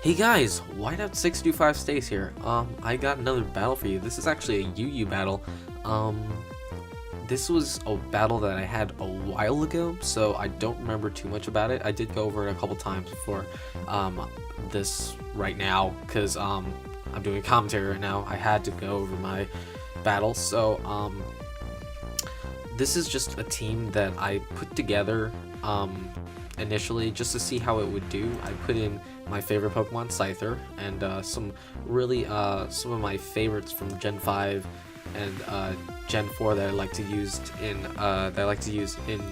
Hey guys, Whiteout625 stays here. I got another battle for you. This is actually a UU battle. Um, this was a battle that I had a while ago, so I don't remember too much about it. I did go over it a couple times before this right now, because I'm doing commentary right now. I had to go over my battle, so this is just a team that I put together initially just to see how it would do. I put in my favorite Pokemon, Scyther, and some of my favorites from Gen 5 and Gen 4 that I like to use in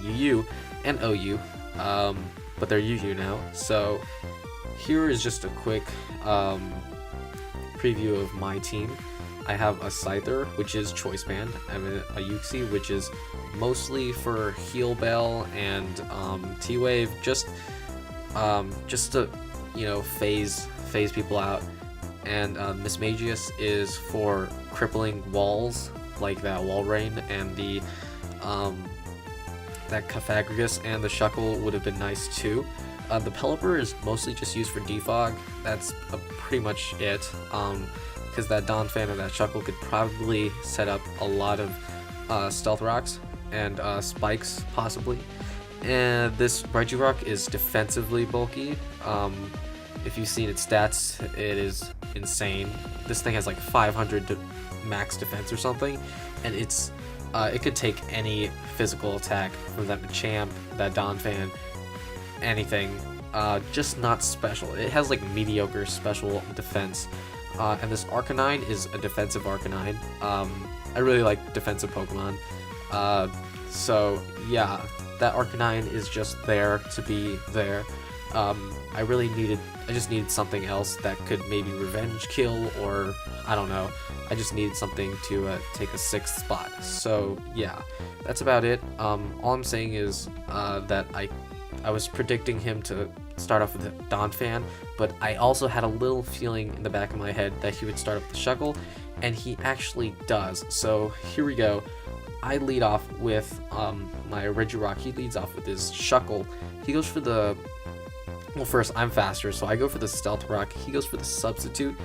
UU and OU, but they're UU now. So here is just a quick preview of my team. I have a Scyther, which is Choice Band. I have a Uxie, which is mostly for Heal Bell and T-Wave, just to phase people out. And Mismagius is for crippling walls, like that Wall Rain, and the that Cofagrigus and the Shuckle would have been nice too. The Pelipper is mostly just used for defog. That's pretty much it. Because that Donphan and that Shuckle could probably set up a lot of Stealth Rocks and Spikes, possibly. And this Regirock is defensively bulky. If you've seen its stats, it is insane. This thing has like 500 max defense or something, and it could take any physical attack from that Machamp, that Donphan, anything. Just not special. It has like mediocre special defense. And this Arcanine is a defensive Arcanine. I really like defensive Pokemon. So yeah, that Arcanine is just there to be there. I just needed something else that could maybe revenge kill, or I don't know. I just needed something to take a 6th spot. So yeah, that's about it. All I'm saying is that I was predicting him to start off with the Donphan, but I also had a little feeling in the back of my head that he would start off with the Shuckle, and he actually does. So here we go. I lead off with my Regirock. He leads off with his Shuckle. He goes for the... Well, first, I'm faster, so I go for the Stealth Rock. He goes for the Substitute,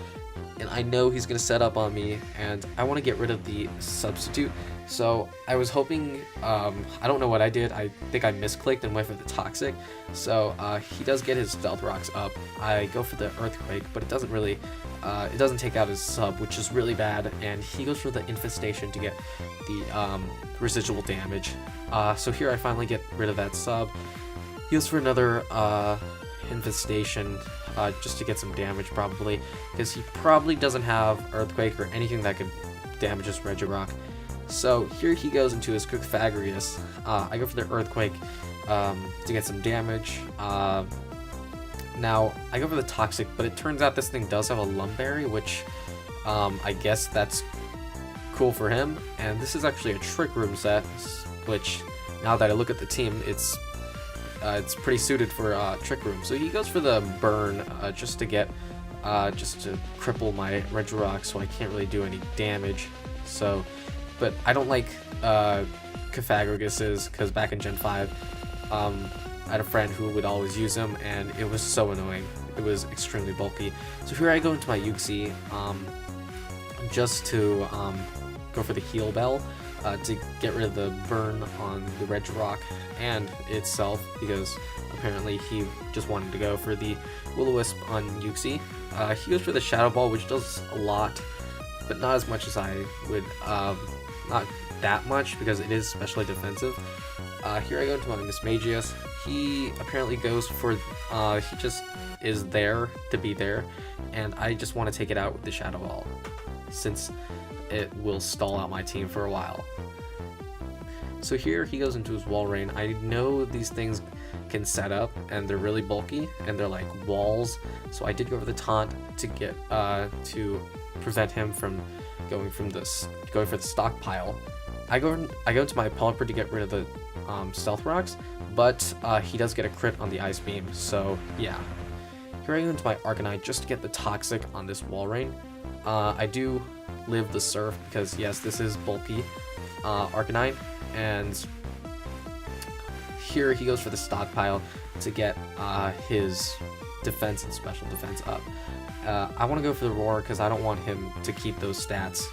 and I know he's going to set up on me, and I want to get rid of the Substitute. So I was hoping, I don't know what I did. I think I misclicked and went for the Toxic. So he does get his Stealth Rocks up. I go for the Earthquake, but it doesn't really, it doesn't take out his sub, which is really bad. And he goes for the Infestation to get the residual damage. So here I finally get rid of that sub. He goes for another Infestation, just to get some damage probably, because he probably doesn't have Earthquake or anything that could damage his Regirock. So here he goes into his Cofagrigus. I go for the Earthquake to get some damage. Now, I go for the Toxic, but it turns out this thing does have a Lumberry, which I guess that's cool for him. And this is actually a Trick Room set, which now that I look at the team, it's pretty suited for Trick Room. So he goes for the Burn just to cripple my Regirock, so I can't really do any damage. So, but I don't like Cofagrigus, because back in Gen 5, I had a friend who would always use him, and it was so annoying. It was extremely bulky. So here I go into my Uxie, just to go for the Heal Bell, to get rid of the burn on the Regirock and itself, because apparently he just wanted to go for the Will-O-Wisp on Uxie. He goes for the Shadow Ball, which does a lot, but not as much as I would, not that much, because it is especially defensive. Here I go into my Mismagius. He apparently goes for, he just is there to be there, and I just want to take it out with the Shadow Ball, since it will stall out my team for a while. So here he goes into his Wall Rain. I know these things can set up, and they're really bulky, and they're like walls, so I did go for the Taunt to get, to prevent him from going for the stockpile. I go into my Pelipper to get rid of the Stealth Rocks, but he does get a crit on the Ice Beam, so yeah. Here I go into my Arcanine just to get the Toxic on this Wall Rain. I do live the Surf, because yes, this is bulky Arcanine, and here he goes for the stockpile to get his defense and special defense up. I want to go for the roar because I don't want him to keep those stats.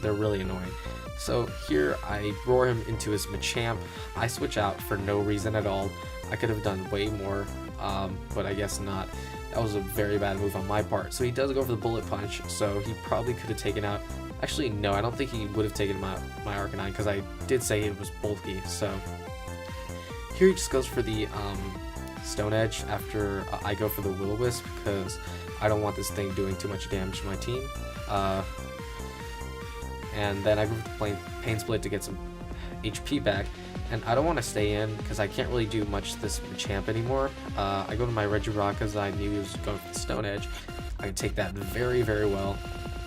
They're really annoying. So here I roar him into his Machamp. I switch out for no reason at all. I could have done way more, but I guess not. That was a very bad move on my part. So he does go for the Bullet Punch, so he probably could have taken out... Actually, no, I don't think he would have taken my Arcanine because I did say it was bulky. So here he just goes for the Stone Edge after I go for the Will-O-Wisp because I don't want this thing doing too much damage to my team. And then I go for the Pain Split to get some HP back. And I don't want to stay in because I can't really do much to this Machamp anymore. I go to my Regirock because I knew he was going for the Stone Edge. I can take that very, very well.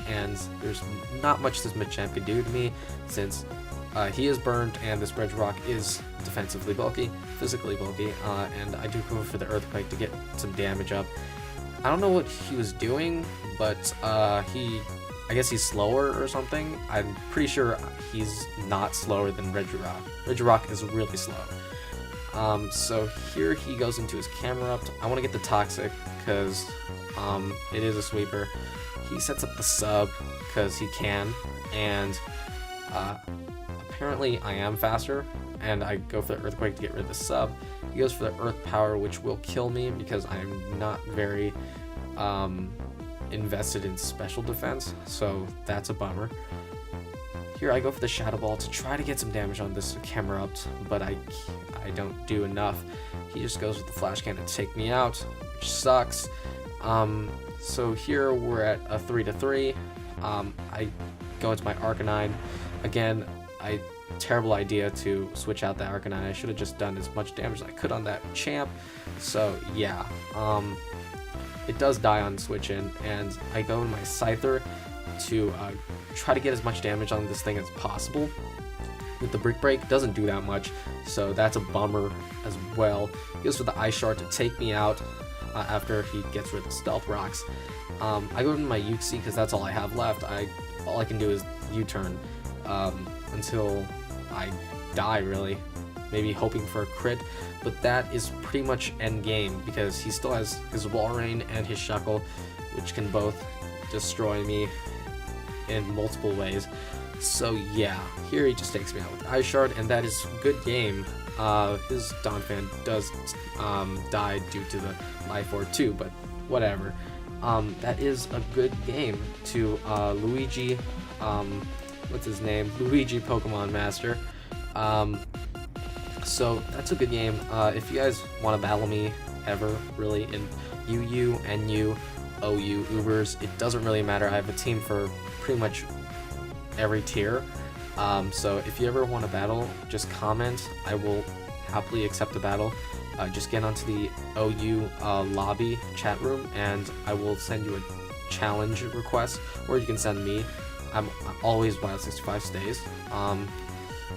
And there's not much this Machamp can do to me since he is burned and this Regirock is defensively bulky, physically bulky, and I do go for the Earthquake to get some damage up. I don't know what he was doing, but I guess he's slower or something. I'm pretty sure he's not slower than Regirock. Regirock is really slow. So here he goes into his Camerupt. I want to get the Toxic because it is a sweeper. He sets up the Sub because he can, and apparently I am faster, and I go for the Earthquake to get rid of the Sub. He goes for the Earth Power, which will kill me because I'm not very invested in special defense, so that's a bummer. Here I go for the Shadow Ball to try to get some damage on this Camerupt, but I don't do enough. He just goes with the Flash Cannon to take me out, which sucks. So here we're at a 3-3. I go into my Arcanine. Again, terrible idea to switch out the Arcanine. I should have just done as much damage as I could on that Champ. So yeah, it does die on switch in, and I go in my Scyther to try to get as much damage on this thing as possible. With the Brick Break, doesn't do that much, so that's a bummer as well. He goes for the Ice Shard to take me out after he gets rid of the Stealth Rocks. I go into my Uxie because that's all I have left. All I can do is U-turn until I die, really. Maybe hoping for a crit, but that is pretty much end game because he still has his Walrein and his Shuckle, which can both destroy me in multiple ways. So yeah, here he just takes me out with Ice Shard, and that is a good game. His Donphan does die due to the Life Orb too, but whatever. That is a good game to Luigi, what's his name? Luigipokemaster. So that's a good game. If you guys want to battle me ever, really, in UU, NU, OU, Ubers, it doesn't really matter. I have a team for pretty much every tier. So if you ever want to battle, just comment. I will happily accept a battle. Just get onto the OU lobby chat room, and I will send you a challenge request, or you can send me. I'm always Wild65 stays.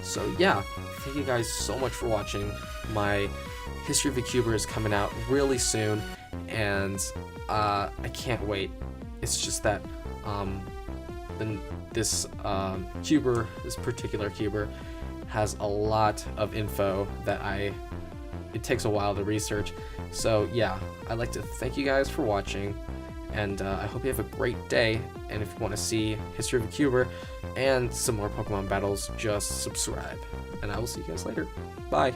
So yeah, thank you guys so much for watching. My History of a Cuber is coming out really soon, and I can't wait. It's just that this particular Cuber has a lot of info that it takes a while to research. So yeah, I'd like to thank you guys for watching, and I hope you have a great day. And if you want to see History of a Cuber and some more Pokemon battles, just subscribe. And I will see you guys later. Bye.